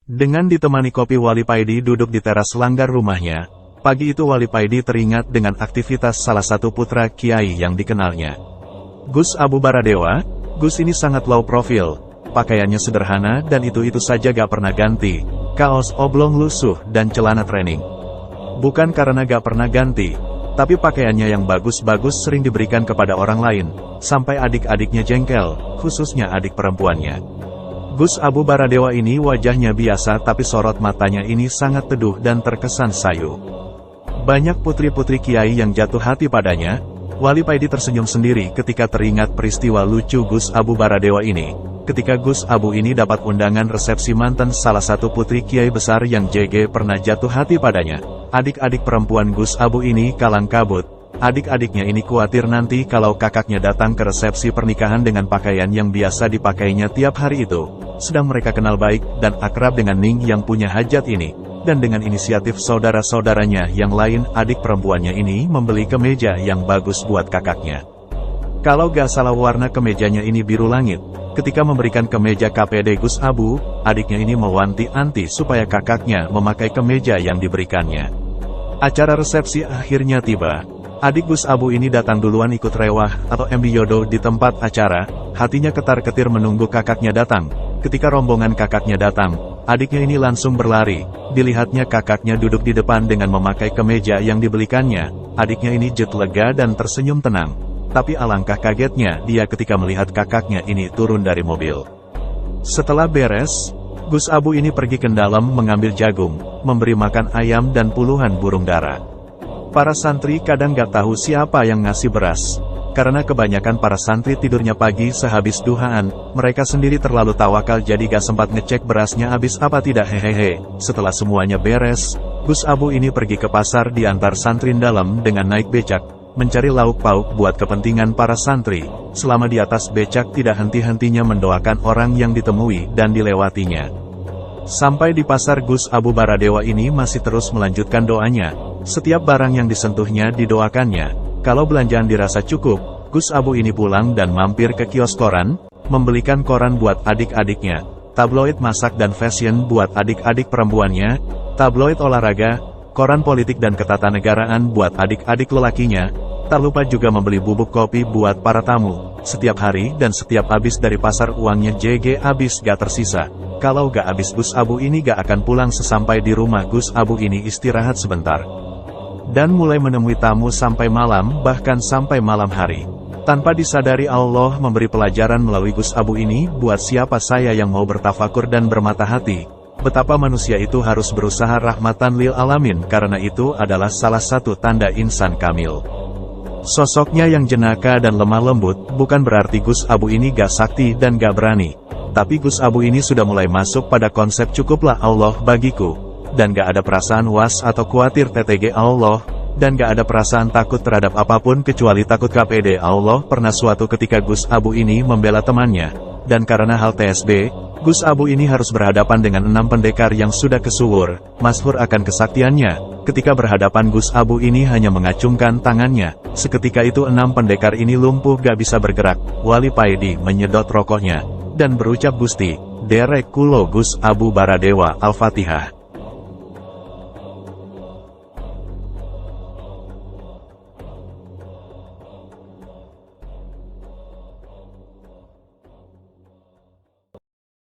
Dengan ditemani kopi, Wali Paidi duduk di teras langgar rumahnya. Pagi itu Wali Paidi teringat dengan aktivitas salah satu putra kiai yang dikenalnya, Gus Abu Baradewa. Gus ini sangat low profil, pakaiannya sederhana dan itu saja gak pernah ganti, kaos oblong lusuh dan celana training. Bukan karena gak pernah ganti, tapi pakaiannya yang bagus-bagus sering diberikan kepada orang lain, sampai adik-adiknya jengkel, khususnya adik perempuannya. Gus Abu Baradewa ini wajahnya biasa tapi sorot matanya ini sangat teduh dan terkesan sayu. Banyak putri-putri kiai yang jatuh hati padanya. Wali Paidi tersenyum sendiri ketika teringat peristiwa lucu Gus Abu Baradewa ini. Ketika Gus Abu ini dapat undangan resepsi mantan salah satu putri kiai besar yang JG pernah jatuh hati padanya. Adik-adik perempuan Gus Abu ini kalang kabut. Adik-adiknya ini khawatir nanti kalau kakaknya datang ke resepsi pernikahan dengan pakaian yang biasa dipakainya tiap hari itu. Sedang mereka kenal baik dan akrab dengan Ning yang punya hajat ini. Dan dengan inisiatif saudara-saudaranya yang lain, adik perempuannya ini membeli kemeja yang bagus buat kakaknya. Kalau gak salah warna kemejanya ini biru langit. Ketika memberikan kemeja KPD Gus Abu, adiknya ini mewanti-wanti supaya kakaknya memakai kemeja yang diberikannya. Acara resepsi akhirnya tiba. Adik Gus Abu ini datang duluan ikut rewah atau embiyodo di tempat acara, hatinya ketar-ketir menunggu kakaknya datang. Ketika rombongan kakaknya datang, adiknya ini langsung berlari. Dilihatnya kakaknya duduk di depan dengan memakai kemeja yang dibelikannya. Adiknya ini jet lega dan tersenyum tenang. Tapi alangkah kagetnya dia ketika melihat kakaknya ini turun dari mobil. Setelah beres, Gus Abu ini pergi ke dalam mengambil jagung, memberi makan ayam dan puluhan burung dara. Para santri kadang gak tahu siapa yang ngasih beras. Karena kebanyakan para santri tidurnya pagi sehabis duhaan, mereka sendiri terlalu tawakal jadi gak sempat ngecek berasnya habis apa tidak. Hehehe. Setelah semuanya beres, Gus Abu ini pergi ke pasar diantar santri dalam dengan naik becak, mencari lauk pauk buat kepentingan para santri. Selama di atas becak tidak henti-hentinya mendoakan orang yang ditemui dan dilewatinya. Sampai di pasar, Gus Abu Baradewa ini masih terus melanjutkan doanya. Setiap barang yang disentuhnya didoakannya. Kalau belanjaan dirasa cukup, Gus Abu ini pulang dan mampir ke kios koran, membelikan koran buat adik-adiknya, tabloid masak dan fashion buat adik-adik perempuannya, tabloid olahraga, koran politik dan ketatanegaraan buat adik-adik lelakinya. Tak lupa juga membeli bubuk kopi buat para tamu. Setiap hari dan setiap habis dari pasar uangnya JG habis gak tersisa. Kalau gak habis, Gus Abu ini gak akan pulang. Sesampai di rumah, Gus Abu ini istirahat sebentar. Dan mulai menemui tamu sampai malam, bahkan sampai malam hari. Tanpa disadari Allah memberi pelajaran melalui Gus Abu ini, buat siapa saya yang mau bertafakur dan bermata hati. Betapa manusia itu harus berusaha rahmatan lil alamin, karena itu adalah salah satu tanda insan kamil. Sosoknya yang jenaka dan lemah lembut, bukan berarti Gus Abu ini gak sakti dan gak berani. Tapi Gus Abu ini sudah mulai masuk pada konsep cukuplah Allah bagiku. Dan gak ada perasaan was atau khawatir TTG Allah. Dan gak ada perasaan takut terhadap apapun kecuali takut KPD Allah. Pernah suatu ketika Gus Abu ini membela temannya. Dan karena hal TSB, Gus Abu ini harus berhadapan dengan 6 pendekar yang sudah kesuwur, masyhur akan kesaktiannya. Ketika berhadapan, Gus Abu ini hanya mengacungkan tangannya. Seketika itu 6 pendekar ini lumpuh gak bisa bergerak. Wali Paidi menyedot rokoknya dan berucap, Gusti, derek kulo Gus Abu Baradewa, Al-Fatihah.